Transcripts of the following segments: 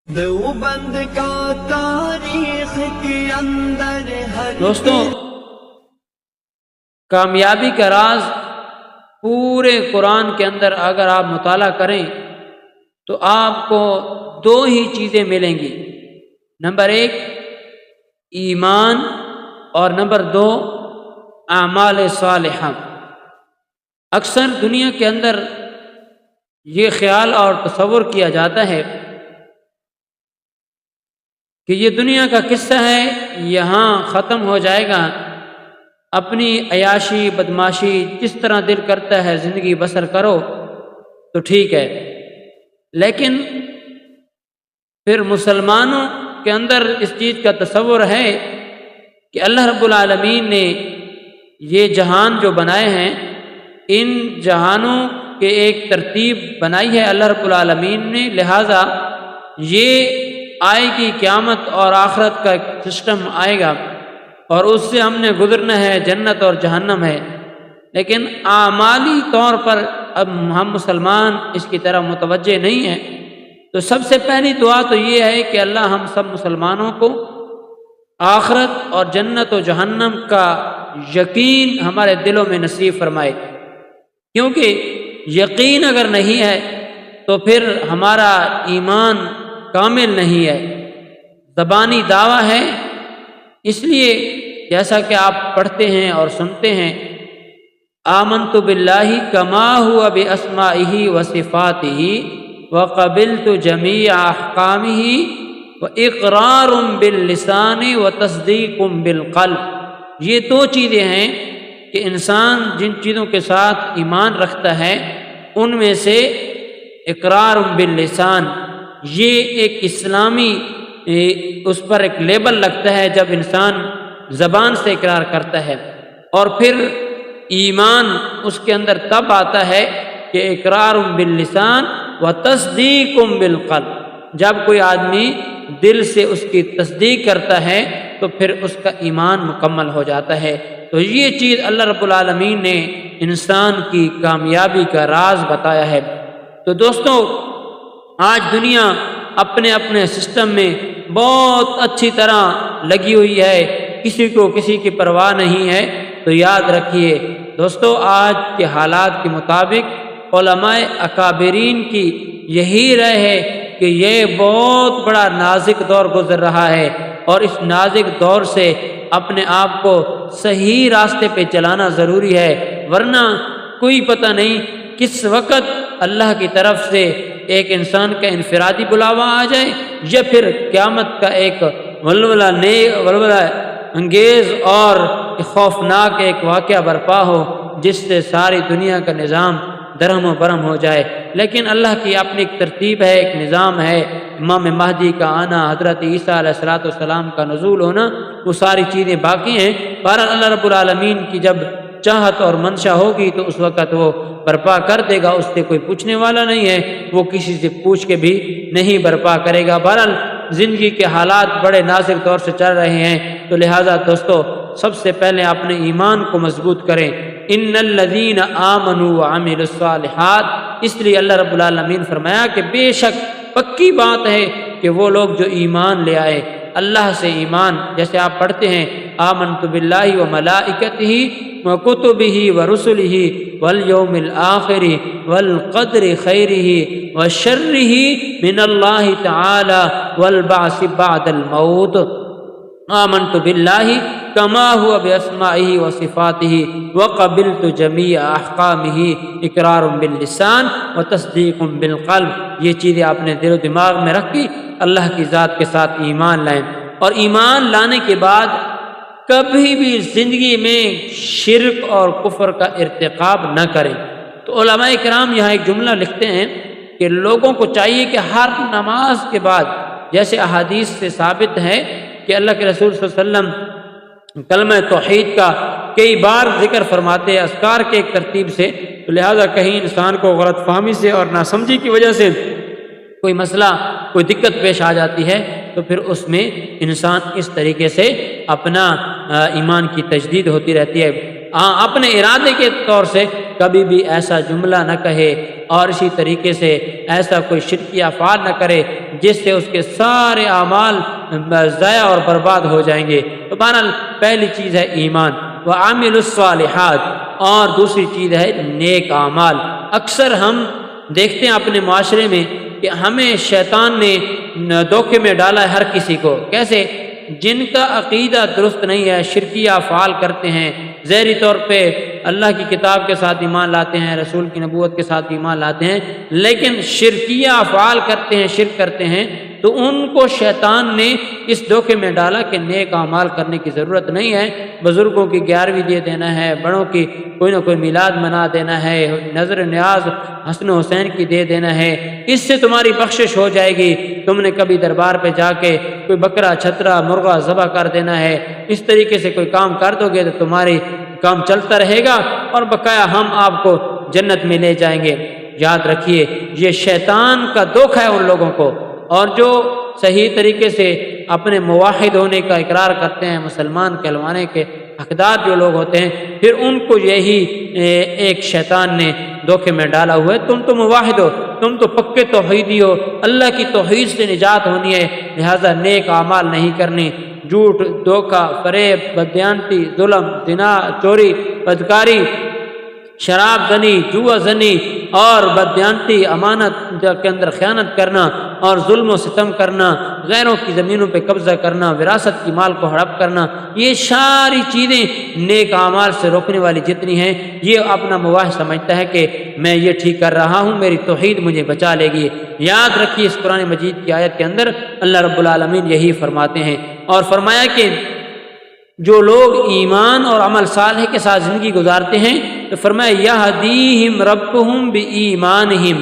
دیوبند کا تاریخ کے اندر دوستوں، کامیابی کا راز پورے قرآن کے اندر اگر آپ مطالعہ کریں تو آپ کو دو ہی چیزیں ملیں گی۔ نمبر ایک ایمان، اور نمبر دو اعمال صالحہ۔ اکثر دنیا کے اندر یہ خیال اور تصور کیا جاتا ہے کہ یہ دنیا کا قصہ ہے، یہاں ختم ہو جائے گا، اپنی عیاشی بدماشی جس طرح دل کرتا ہے زندگی بسر کرو تو ٹھیک ہے۔ لیکن پھر مسلمانوں کے اندر اس چیز کا تصور ہے کہ اللہ رب العالمین نے یہ جہان جو بنائے ہیں، ان جہانوں کے ایک ترتیب بنائی ہے اللہ رب العالمین نے، لہٰذا یہ آئے گی قیامت اور آخرت کا ایک سسٹم آئے گا اور اس سے ہم نے گزرنا ہے، جنت اور جہنم ہے۔ لیکن اعمالی طور پر اب ہم مسلمان اس کی طرح متوجہ نہیں ہیں۔ تو سب سے پہلی دعا تو یہ ہے کہ اللہ ہم سب مسلمانوں کو آخرت اور جنت و جہنم کا یقین ہمارے دلوں میں نصیب فرمائے، کیونکہ یقین اگر نہیں ہے تو پھر ہمارا ایمان کامل نہیں ہے، زبانی دعویٰ ہے۔ اس لیے جیسا کہ آپ پڑھتے ہیں اور سنتے ہیں، آمنت باللہ کما ہوا باسمائہ وصفاتہ وقبلت جمیع احکامہ واقرار باللسان وتصدیق بالقلب۔ یہ دو چیزیں ہیں کہ انسان جن چیزوں کے ساتھ ایمان رکھتا ہے ان میں سے اقرار باللسان، یہ ایک اسلامی اس پر ایک لیبل لگتا ہے جب انسان زبان سے اقرار کرتا ہے، اور پھر ایمان اس کے اندر تب آتا ہے کہ اقرار باللسان و تصدیق بالقلب، جب کوئی آدمی دل سے اس کی تصدیق کرتا ہے تو پھر اس کا ایمان مکمل ہو جاتا ہے۔ تو یہ چیز اللہ رب العالمین نے انسان کی کامیابی کا راز بتایا ہے۔ تو دوستو، آج دنیا اپنے اپنے سسٹم میں بہت اچھی طرح لگی ہوئی ہے، کسی کو کسی کی پرواہ نہیں ہے۔ تو یاد رکھیے دوستو، آج کے حالات کے مطابق علماء اکابرین کی یہی رائے ہے کہ یہ بہت بڑا نازک دور گزر رہا ہے، اور اس نازک دور سے اپنے آپ کو صحیح راستے پہ چلانا ضروری ہے، ورنہ کوئی پتہ نہیں کس وقت اللہ کی طرف سے ایک انسان کا انفرادی بلاوا آ جائے، یا پھر قیامت کا ایک ولولہ انگیز اور خوفناک ایک واقعہ برپا ہو جس سے ساری دنیا کا نظام درہم و برہم ہو جائے۔ لیکن اللہ کی اپنی ایک ترتیب ہے، ایک نظام ہے، امام مہدی کا آنا، حضرت عیسیٰ علیہ السلام کا نزول ہونا، وہ ساری چیزیں باقی ہیں۔ بہرحال اللہ رب العالمین کی جب چاہت اور منشا ہوگی تو اس وقت وہ برپا کر دے گا، اس سے کوئی پوچھنے والا نہیں ہے، وہ کسی سے پوچھ کے بھی نہیں برپا کرے گا۔ بہرحال زندگی کے حالات بڑے نازک دور سے چل رہے ہیں، تو لہٰذا دوستو سب سے پہلے اپنے ایمان کو مضبوط کریں۔ ان الذین آمنوا وعملوا الصالحات، اس لیے اللہ رب العالمین فرمایا کہ بے شک پکی بات ہے کہ وہ لوگ جو ایمان لے آئے، اللہ سے ایمان، جیسے آپ پڑھتے ہیں آمنت باللہ وملائکتہ وکتبہ ورسلہ والیوم الآخر والقدر خیرہ وشرہ من اللہ تعالی والبعث بعد الموت۔ آمنت باللہ کما ہوا باسمائہ وصفاتہ وقبلت جمیع احکامہ اقرار باللسان وتصدیق بالقلب۔ یہ چیزیں آپ نے دل و دماغ میں رکھی، اللہ کی ذات کے ساتھ ایمان لائیں، اور ایمان لانے کے بعد کبھی بھی زندگی میں شرک اور کفر کا ارتکاب نہ کریں۔ تو علماء کرام یہاں ایک جملہ لکھتے ہیں کہ لوگوں کو چاہیے کہ ہر نماز کے بعد، جیسے احادیث سے ثابت ہے کہ اللہ کے رسول صلی اللہ علیہ وسلم کلمہ توحید کا کئی بار ذکر فرماتے ہیں اذکار کے ایک ترتیب سے، تو لہٰذا کہیں انسان کو غلط فہمی سے اور ناسمجھی کی وجہ سے کوئی مسئلہ، کوئی دقت پیش آ جاتی ہے، تو پھر اس میں انسان اس طریقے سے اپنا ایمان کی تجدید ہوتی رہتی ہے۔ اپنے ارادے کے طور سے کبھی بھی ایسا جملہ نہ کہے اور اسی طریقے سے ایسا کوئی شرکی افعال نہ کرے جس سے اس کے سارے اعمال ضائع اور برباد ہو جائیں گے۔ تو بہرحال پہلی چیز ہے ایمان، وعامل الصالحات، اور دوسری چیز ہے نیک اعمال۔ اکثر ہم دیکھتے ہیں اپنے معاشرے میں کہ ہمیں شیطان نے دھوکے میں ڈالا ہے ہر کسی کو۔ کیسے؟ جن کا عقیدہ درست نہیں ہے، شرکیہ افعال کرتے ہیں، ظاہری طور پہ اللہ کی کتاب کے ساتھ ایمان لاتے ہیں، رسول کی نبوت کے ساتھ ایمان لاتے ہیں، لیکن شرکیہ افعال کرتے ہیں، شرک کرتے ہیں، تو ان کو شیطان نے اس دھوکے میں ڈالا کہ نیک اعمال کرنے کی ضرورت نہیں ہے، بزرگوں کی 11ویں دے دینا ہے، بڑوں کی کوئی نہ کوئی میلاد منا دینا ہے، نظر نیاز حسن حسین کی دے دینا ہے، اس سے تمہاری بخشش ہو جائے گی، تم نے کبھی دربار پہ جا کے کوئی بکرا چھترا مرغا ذبح کر دینا ہے، اس طریقے سے کوئی کام کر دو گے تو تمہاری کام چلتا رہے گا اور بقایا ہم آپ کو جنت میں لے جائیں گے۔ یاد رکھیے یہ شیطان کا دھوکہ ہے ان لوگوں کو، اور جو صحیح طریقے سے اپنے موحد ہونے کا اقرار کرتے ہیں، مسلمان کہلوانے کے حقدار جو لوگ ہوتے ہیں، پھر ان کو یہی ایک شیطان نے دھوکے میں ڈالا ہوا ہے، تم تو موحد ہو، تم تو پکے توحیدی ہو، اللہ کی توحید سے نجات ہونی ہے، لہذا نیک اعمال نہیں کرنی، جھوٹ، دھوکہ، فریب، بددیانتی، ظلم، زنا، چوری، بدکاری، شراب زنی، جوا زنی اور بددیانتی، امانت کے اندر خیانت کرنا اور ظلم و ستم کرنا، غیروں کی زمینوں پہ قبضہ کرنا، وراثت کی مال کو ہڑپ کرنا، یہ ساری چیزیں نیک اعمال سے روکنے والی جتنی ہیں، یہ اپنا مواحد سمجھتا ہے کہ میں یہ ٹھیک کر رہا ہوں، میری توحید مجھے بچا لے گی۔ یاد رکھیے اس قرآن مجید کی آیت کے اندر اللہ رب العالمین یہی فرماتے ہیں، اور فرمایا کہ جو لوگ ایمان اور عمل صالح کے ساتھ زندگی گزارتے ہیں تو فرمایا یہدیہم ربہم بایمانہم،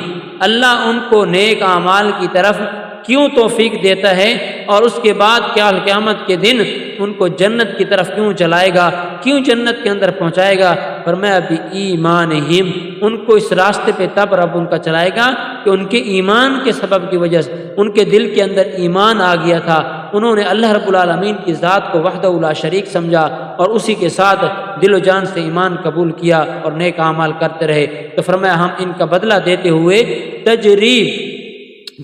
اللہ ان کو نیک اعمال کی طرف کیوں توفیق دیتا ہے اور اس کے بعد کیا قیامت کے دن ان کو جنت کی طرف کیوں چلائے گا، کیوں جنت کے اندر پہنچائے گا؟ فرمایا بایمانہم، ان کو اس راستے پہ تب رب ان کا چلائے گا کہ ان کے ایمان کے سبب کی وجہ سے ان کے دل کے اندر ایمان آ گیا تھا، انہوں نے اللہ رب العالمین کی ذات کو وحدہ لا شریک سمجھا اور اسی کے ساتھ دل و جان سے ایمان قبول کیا اور نیک اعمال کرتے رہے، تو فرمایا ہم ان کا بدلہ دیتے ہوئے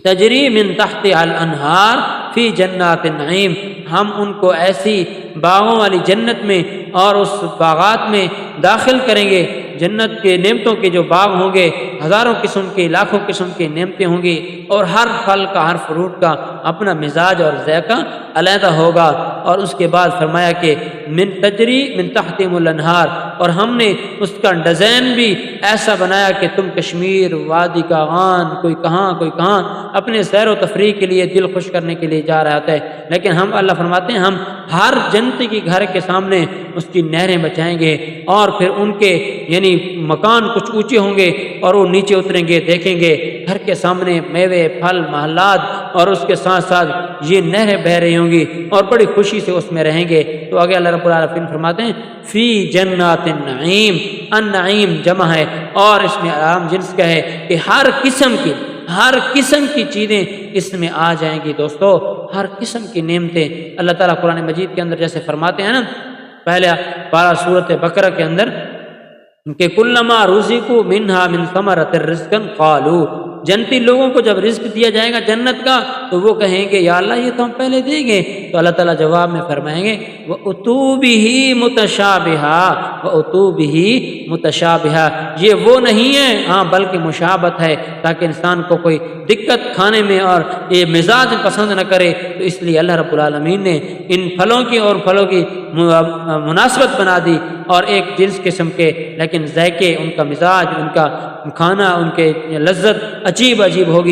تجری من تحت الانہار فی جنات النعیم، ہم ان کو ایسی باغوں والی جنت میں اور اس باغات میں داخل کریں گے، جنت کے نعمتوں کے جو باغ ہوں گے، ہزاروں قسم کے لاکھوں قسم کے نعمتیں ہوں گی، اور ہر پھل کا ہر فروٹ کا اپنا مزاج اور ذائقہ علیحدہ ہوگا، اور اس کے بعد فرمایا کہ من تجری من تحتہم الانہار، اور ہم نے اس کا ڈیزائن بھی ایسا بنایا کہ تم کشمیر وادی کا غان کوئی کہاں اپنے سیر و تفریح کے لیے دل خوش کرنے کے لیے جا رہا ہوتا ہے، لیکن ہم اللہ فرماتے ہیں ہم ہر جنتی کی گھر کے سامنے اس کی نہریں بچائیں گے، اور پھر ان کے یعنی مکان کچھ اونچے ہوں گے اور وہ نیچے اتریں گے، دیکھیں گے گھر کے سامنے میوے پھل محلات اور اس کے ساتھ ساتھ یہ نہریں بہہ رہی ہوں گی اور بڑی خوشی سے اس میں رہیں گے۔ تو آگے اللہ رب العالمین فرماتے ہیں فی جنات النعیم، النعیم جمع ہے اور اس میں عام جنس کا ہے کہ ہر قسم کی چیزیں اس میں آ جائیں گی۔ دوستو ہر قسم کی نعمتیں اللہ تعالیٰ قرآن مجید کے اندر جیسے فرماتے ہیں نا، پہلے پارہ سورۃ بقرہ کے اندر کہ کلما رزقوا منہا من ثمرۃ رزقا قالوا، جنتی لوگوں کو جب رزق دیا جائے گا جنت کا تو وہ کہیں گے یا اللہ یہ تو ہم پہلے دیں گے، تو اللہ تعالیٰ جواب میں فرمائیں گے وَأُتُوا بِهِ مُتَشَابِهًا وَأُتُوا بِهِ مُتَشَابِهًا، یہ وہ نہیں ہے ہاں بلکہ مشابہت ہے، تاکہ انسان کو کوئی دقت کھانے میں اور یہ مزاج پسند نہ کرے، تو اس لیے اللہ رب العالمین نے ان پھلوں کی اور پھلوں کی مناسبت بنا دی، اور ایک جنس قسم کے لیکن ذائقے، ان کا مزاج، ان کا کھانا، ان کے لذت عجیب ہوگی۔